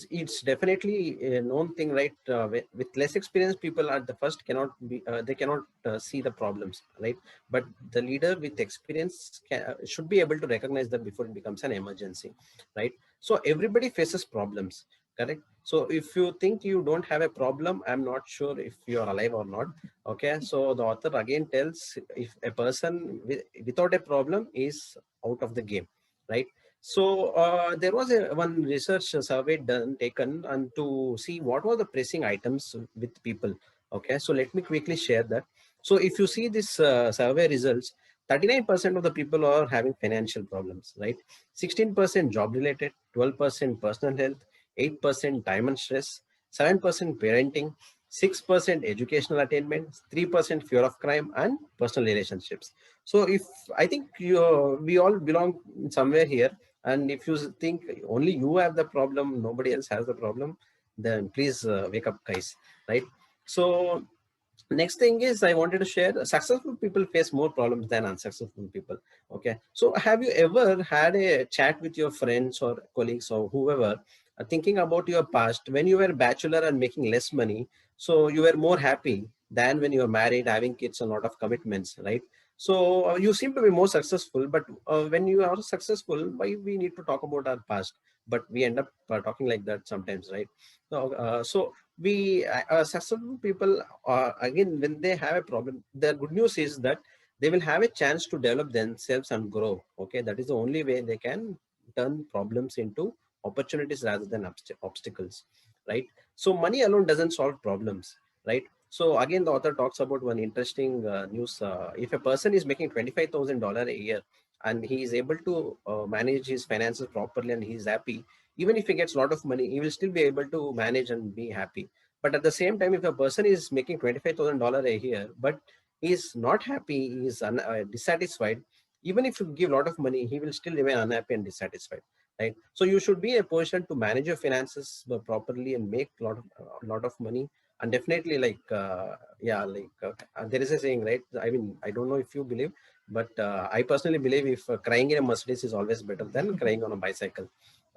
It's definitely a known thing, right? With less experienced people at the first cannot be, they cannot see the problems, right? But the leader with experience should be able to recognize that before it becomes an emergency, right? So everybody faces problems, correct? So if you think you don't have a problem, I'm not sure if you are alive or not. Okay, so the author again tells if a person without a problem is out of the game, right? So there was one research survey taken and to see what were the pressing items with people. Okay, so let me quickly share that. So if you see this survey results, 39% of the people are having financial problems, right? 16% job related, 12% personal health, 8% time and stress, 7% parenting, 6% educational attainment, 3% fear of crime, and personal relationships. So if I think we all belong somewhere here, and if you think only you have the problem, nobody else has the problem, then please wake up, guys, right? So next thing is I wanted to share successful people face more problems than unsuccessful people. Okay, so have you ever had a chat with your friends or colleagues or whoever, thinking about your past when you were a bachelor and making less money, so you were more happy than when you were married, having kids, and a lot of commitments, right? So you seem to be more successful, but when you are successful, why we need to talk about our past? But we end up talking like that sometimes, right? So we successful people, again, when they have a problem, the good news is that they will have a chance to develop themselves and grow. Okay, that is the only way they can turn problems into opportunities rather than obstacles, right? So money alone doesn't solve problems, right? So again, the author talks about one interesting news. If a person is making $25,000 a year and he is able to manage his finances properly and he is happy, even if he gets a lot of money, he will still be able to manage and be happy. But at the same time, if a person is making $25,000 a year, but he is not happy, he is dissatisfied, even if you give a lot of money, he will still remain unhappy and dissatisfied, right? So you should be in a position to manage your finances properly and make a lot of money. And definitely, there is a saying, right? I mean, I don't know if you believe, but I personally believe if crying in a Mercedes is always better than crying on a bicycle,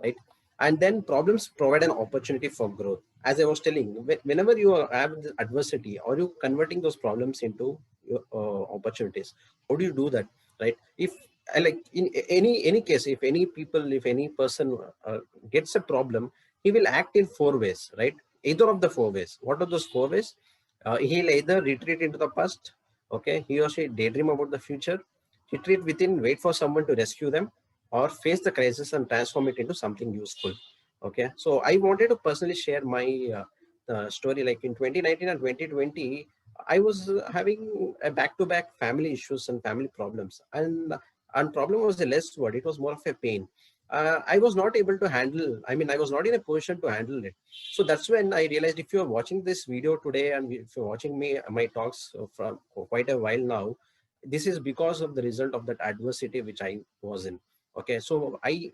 right? And then problems provide an opportunity for growth. As I was telling, whenever you have adversity, or you converting those problems into opportunities, how do you do that, right? If like in any case, if any person gets a problem, he will act in 4 ways, right? Either of the 4 ways. What are those 4 ways? He'll either retreat into the past. Okay, he or she daydream about the future, retreat within, wait for someone to rescue them, or face the crisis and transform it into something useful. Okay, so I wanted to personally share my story. Like in 2019 and 2020, I was having a back-to-back family issues and family problems, and problem was a less word, it was more of a pain. I was not able to handle, I mean, I was not in a position to handle it. So that's when I realized, if you're watching this video today and if you're watching me my talks from quite a while now, this is because of the result of that adversity which I was in. Okay, so I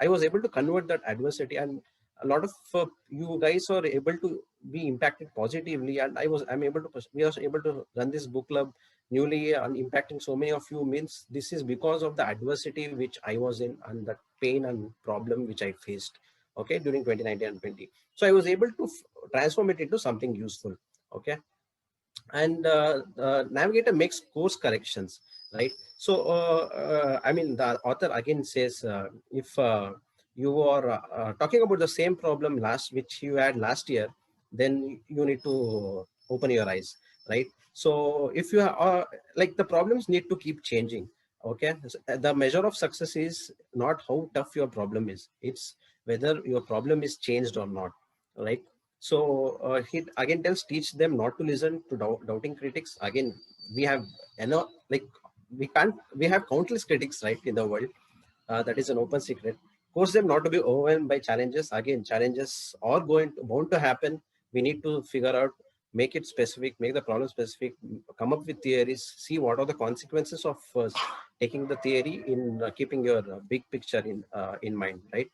was able to convert that adversity, and a lot of you guys are able to be impacted positively, and I'm able to, we are able to run this book club newly and impacting so many of you, means this is because of the adversity which I was in and that pain and problem which I faced, okay, during 2019 and 20. So I was able to transform it into something useful. Okay, and navigator makes course corrections, right? So I mean, the author again says, if you are talking about the same problem last which you had last year, then you need to open your eyes, right? So if you are like, the problems need to keep changing. Okay, the measure of success is not how tough your problem is, it's whether your problem is changed or not, right? So he again tells, teach them not to listen to doubting critics. Again, we have, like, we have countless critics, right, in the world. That is an open secret. Course them not to be overwhelmed by challenges. Again, challenges are bound to happen. We need to figure out, make it specific, make the problem specific, come up with theories, see what are the consequences of taking the theory, in keeping your big picture in mind, right?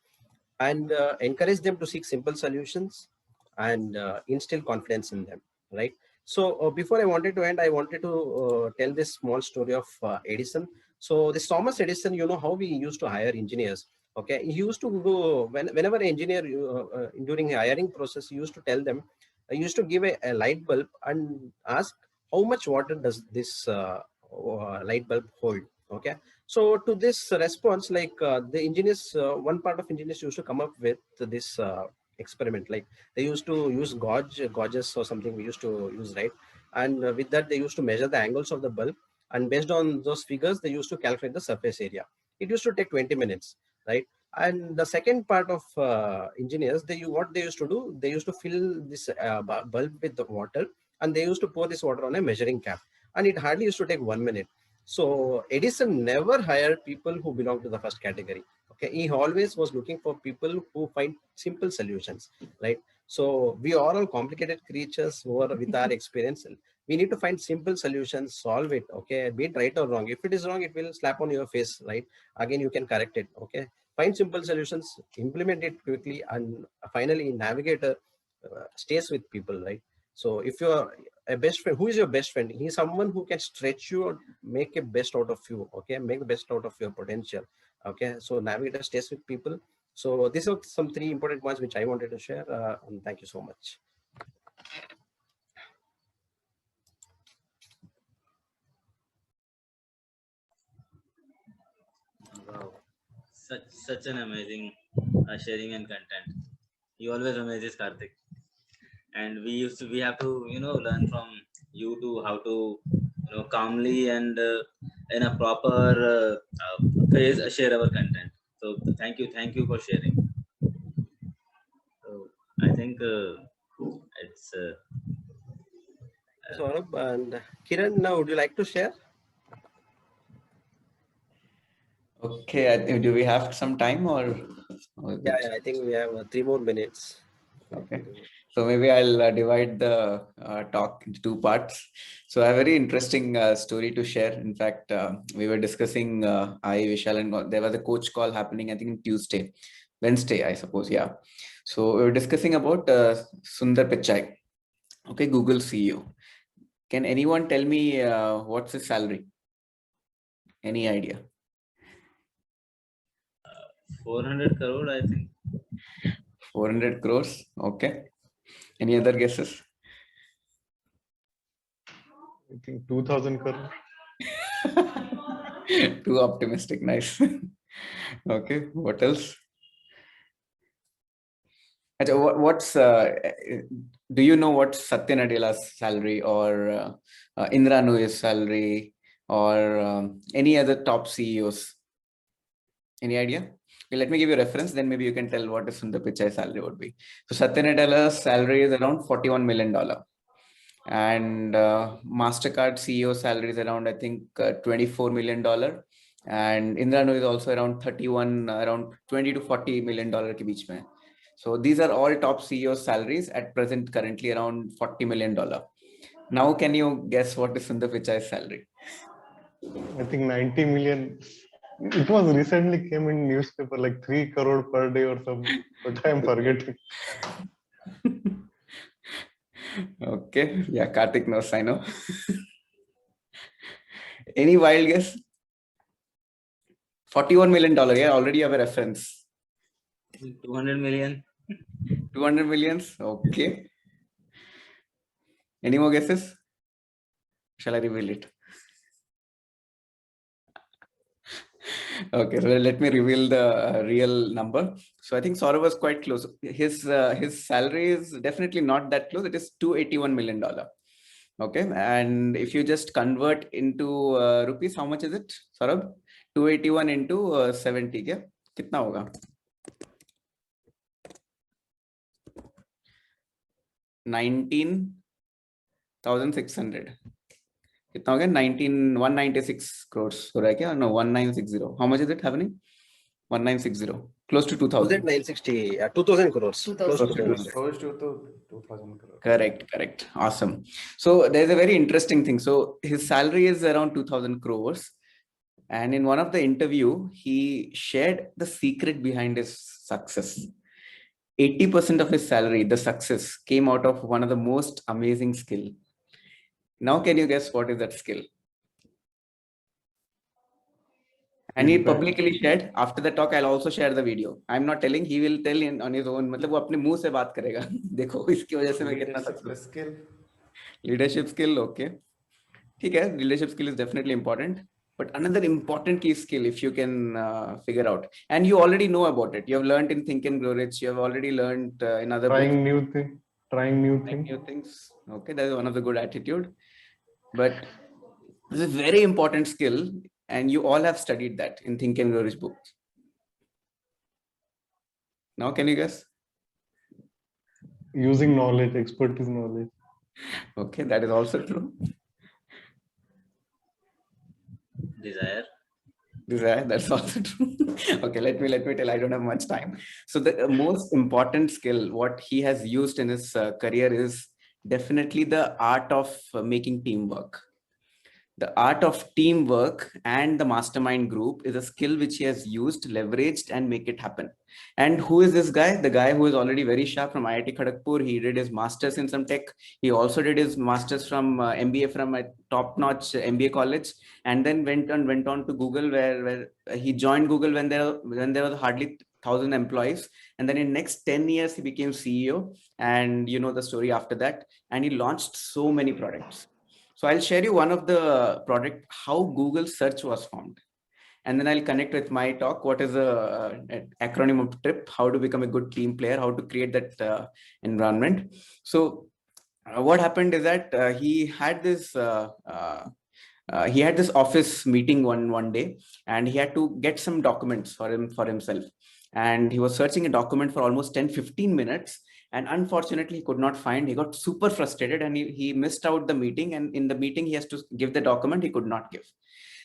And encourage them to seek simple solutions, and instill confidence in them, right? So before I wanted to end, I wanted to tell this small story of Edison. So this Thomas Edison, you know how we used to hire engineers. Okay, he used to go, whenever engineer during the hiring process, he used to tell them, he used to give a light bulb and ask, how much water does this light bulb hold? Okay, so to this response, like the engineers, one part of engineers used to come up with this experiment. Like, they used to use gauges or something we used to use, right? And with that, they used to measure the angles of the bulb, and based on those figures, they used to calculate the surface area. It used to take 20 minutes, right? And the second part of engineers, what they used to do, they used to fill this bulb with the water, and they used to pour this water on a measuring cap, and it hardly used to take 1 minute. So Edison never hired people who belong to the first category. Okay, he always was looking for people who find simple solutions, right? So we are all complicated creatures who are, with our experience, we need to find simple solutions, solve it. Okay, be it right or wrong. If it is wrong, it will slap on your face, right? Again, you can correct it. Okay, find simple solutions, implement it quickly, and finally, navigator stays with people, right? So if you're a best friend, who is your best friend? He's someone who can stretch you or make a best out of you. Okay, make the best out of your potential. Okay, so navigator stays with people. So these are some three important points which I wanted to share, and thank you so much. Wow, such an amazing sharing and content. You always amazes, Karthik. And we have to learn from you to how to calmly and in a proper phase share our content. So thank you for sharing. So I think it's Saurabh and Kiran, now would you like to share? Okay, do we have some time or is Yeah, it? I think we have 3 more minutes. Okay. So maybe I'll divide the talk into two parts. So I have a very interesting story to share. In fact, we were discussing, I, Vishal, and there was a coach call happening, I think Wednesday, I suppose. Yeah. So we were discussing about Sundar Pichai, okay, Google CEO. Can anyone tell me what's his salary? Any idea? 400 crore, I think. 400 crores. Okay. Any other guesses? I think 2000 crore. Too optimistic. Nice. Okay. What else? What's do you know what's Satya Nadella's salary, or Indra Nooyi's salary, or any other top CEOs? Any idea? Okay, let me give you a reference, then maybe you can tell what is Sundar Pichai's salary would be. So Satya Nadella's salary is around $41 million. And MasterCard CEO salary is around, I think, $24 million. And Indra Nooyi is also around 31, around 20 to $40 million ke beech mein. So these are all top CEOs salaries at present, currently around $40 million. Now, can you guess what is Sundar Pichai's salary? I think 90 million. It was recently came in newspaper like 3 crore per day or something, but I'm forgetting. Okay, yeah, Karthik knows, I know. Any wild guess? $41 million, yeah, already have a reference. 200 million. 200 millions, okay. Any more guesses? Shall I reveal it? Okay, so let me reveal the real number. So I think Saurabh was quite close. His salary is definitely not that close. It is $281 million. Okay, and if you just convert into rupees, how much is it, Saurabh? 281 into 70. क्या कितना होगा? 19,600. कितना हो गया? 196 crores हो रहा है क्या? No, 1960. How much is it happening? 1960, close to 2,000. 960, 2,000 crores. 2,000 Close to crores. Close to 2,000 crores. Correct. Awesome. So there's a very interesting thing. So his salary is around 2,000 crores. And in one of the interview, he shared the secret behind his success. 80% of his salary, the success, came out of one of the most amazing skill. Now, can you guess what is that skill? And he publicly shared. After the talk, I'll also share the video. I'm not telling, he will tell on his own. मतलब वो अपने मुंह से बात करेगा. देखो इसकी वजह से मैं कितना success. Skill. Leadership skill, okay. ठीक है, leadership skill is definitely important. But another important key skill, if you can figure out, and you already know about it. You have learned in Think and Grow Rich. You have already learned in other Trying books. new thing. Trying new New things. Okay, that is one of the good attitude. But this is a very important skill, and you all have studied that in Think and Grow Rich book. Now, can you guess? Using knowledge, expertise knowledge. Okay, that is also true. Desire, that's also true. Okay, let me tell. I don't have much time. So the most important skill, what he has used in his career, is definitely the art of making teamwork. The art of teamwork and the mastermind group is a skill which he has used, leveraged, and make it happen. And who is this guy? The guy who is already very sharp from IIT Kharagpur. He did his master's in some tech. He also did his master's from MBA from a top-notch MBA college, and then went on to Google, where he joined Google when there was hardly 1,000 employees, and then in next 10 years he became CEO, and you know the story after that, and he launched so many products. So I'll share you one of the product, how Google search was formed. And then I'll connect with my talk. What is an acronym of TRIP? How to become a good team player? How to create that environment? So what happened is that he had this office meeting one day, and he had to get some documents for himself. And he was searching a document for almost 10-15 minutes. And unfortunately, he could not find. He got super frustrated, and he missed out the meeting. And in the meeting, he has to give the document. He could not give.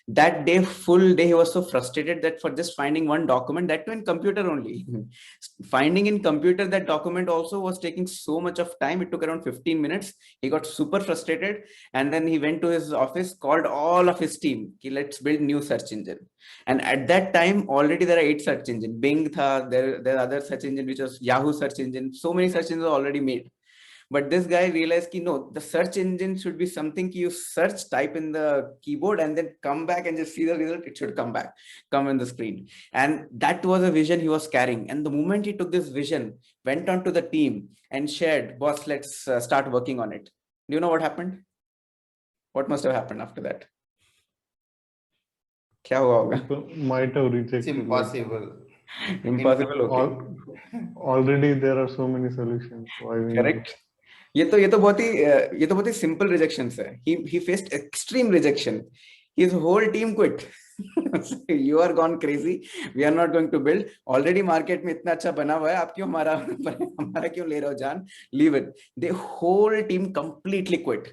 That day, full day, he was so frustrated that for just finding one document, that too in computer only. Finding in computer that document also was taking so much of time. It took around 15 minutes. He got super frustrated. And then he went to his office, called all of his team. Let's build new search engine. And at that time, already there are 8 search engines. Bing tha, there are other search engine, which was Yahoo search engine. So many search engines are already made. But this guy realized that no, the search engine should be something you search, type in the keyboard, and then come back and just see the result. It should come in the screen. And that was a vision he was carrying. And the moment he took this vision, went on to the team and shared, boss, let's start working on it. Do you know what happened? What must have happened after that? क्या हुआ होगा? Might have rejected. It's impossible. Impossible. Okay. Already there are so many solutions. Correct. ये तो बहुत ही simple rejections है. He faced extreme rejection. His whole team quit. You are gone crazy. We are not going to build. Already market में इतना अच्छा बना हुआ है. आप क्यों हमारा क्यों ले रहे हो जान? Leave it. The whole team completely quit.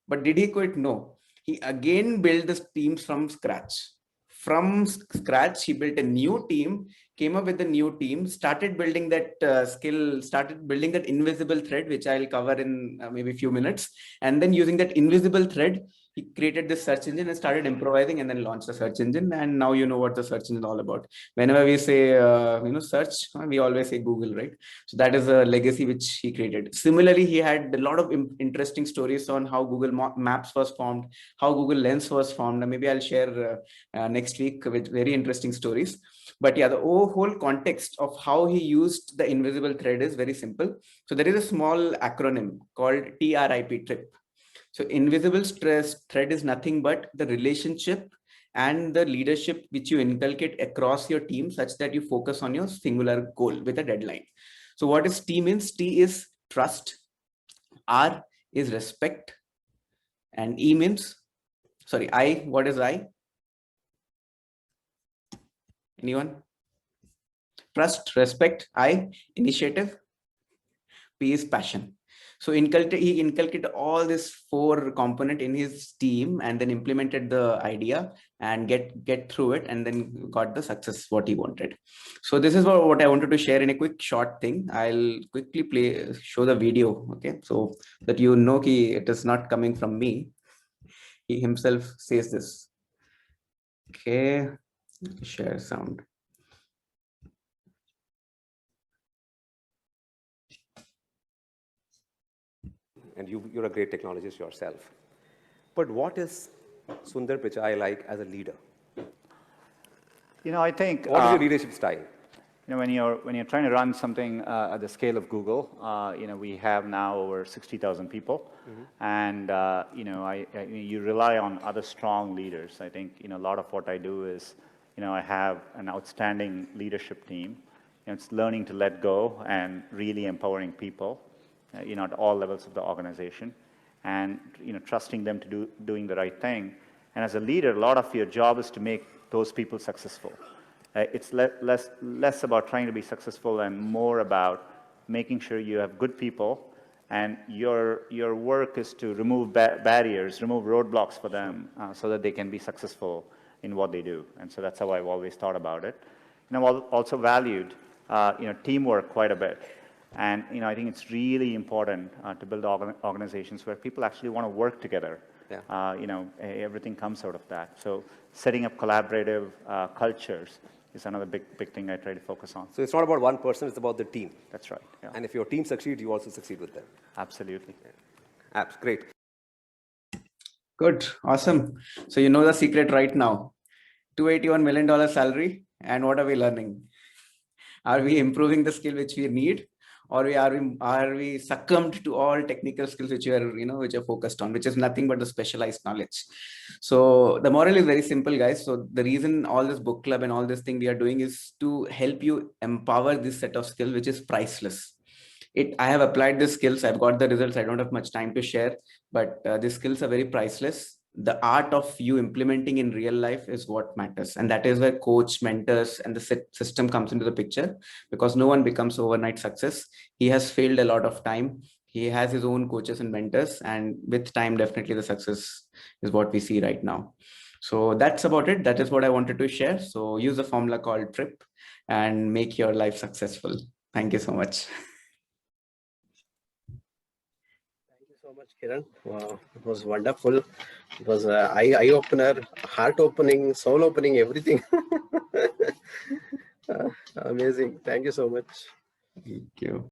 But did he quit? No. He again built the teams from scratch. From scratch, he built a new team, came up with a new team, started building that skill, started building that invisible thread, which I'll cover in maybe a few minutes. And then using that invisible thread, he created this search engine and started improvising, and then launched the search engine. And now you know what the search engine is all about. Whenever we say, search, we always say Google, right? So that is a legacy which he created. Similarly, he had a lot of interesting stories on how Google Maps was formed, how Google Lens was formed. And maybe I'll share next week with very interesting stories. But yeah, the whole context of how he used the invisible thread is very simple. So there is a small acronym called TRIP, TRIP. So invisible stress thread is nothing but the relationship and the leadership which you inculcate across your team, such that you focus on your singular goal with a deadline. So what is T means? T is trust, R is respect, and E means, sorry, I, what is I? Anyone? Trust, respect, I, initiative, P is passion. So he inculcated all this 4 component in his team and then implemented the idea and get through it and then got the success what he wanted. So this is what I wanted to share in a quick short thing. I'll quickly show the video, okay, so that you know it is not coming from me. He himself says this. Okay, share sound. And you're a great technologist yourself. But what is Sundar Pichai like as a leader? I think What is your leadership style? when you're trying to run something at the scale of Google, we have now over 60,000 people, and you rely on other strong leaders. I think a lot of what I do is I have an outstanding leadership team. It's learning to let go and really empowering people, at all levels of the organization, and trusting them to doing the right thing. And as a leader, a lot of your job is to make those people successful. It's less about trying to be successful and more about making sure you have good people, and your work is to remove barriers, remove roadblocks for them, so that they can be successful in what they do. And so that's how I've always thought about it. And I've also valued teamwork quite a bit. And I think it's really important to build organizations where people actually want to work together. Yeah. Everything comes out of that. So setting up collaborative cultures is another big thing I try to focus on. So it's not about one person, it's about the team. That's right. Yeah. And if your team succeeds, you also succeed with them. Absolutely. Yeah. Great. Good. Awesome. So you know the secret right now. $281 million salary. And what are we learning? Are we improving the skill which we need? Or are we succumbed to all technical skills which which are focused on, which is nothing but the specialized knowledge. So the moral is very simple, guys. So the reason all this book club and all this thing we are doing is to help you empower this set of skills, which is priceless. I have applied the skills. I've got the results. I don't have much time to share, but these skills are very priceless. The art of you implementing in real life is what matters. And that is where coach, mentors, and the system comes into the picture, because no one becomes overnight success. He has failed a lot of time. He has his own coaches and mentors, and with time, definitely the success is what we see right now. So that's about it. That is what I wanted to share. So use a formula called TRIP and make your life successful. Thank you so much. So much, Kiran. Wow, it was wonderful. It was eye opener, heart opening, soul opening, everything. Amazing. Thank you so much. Thank you.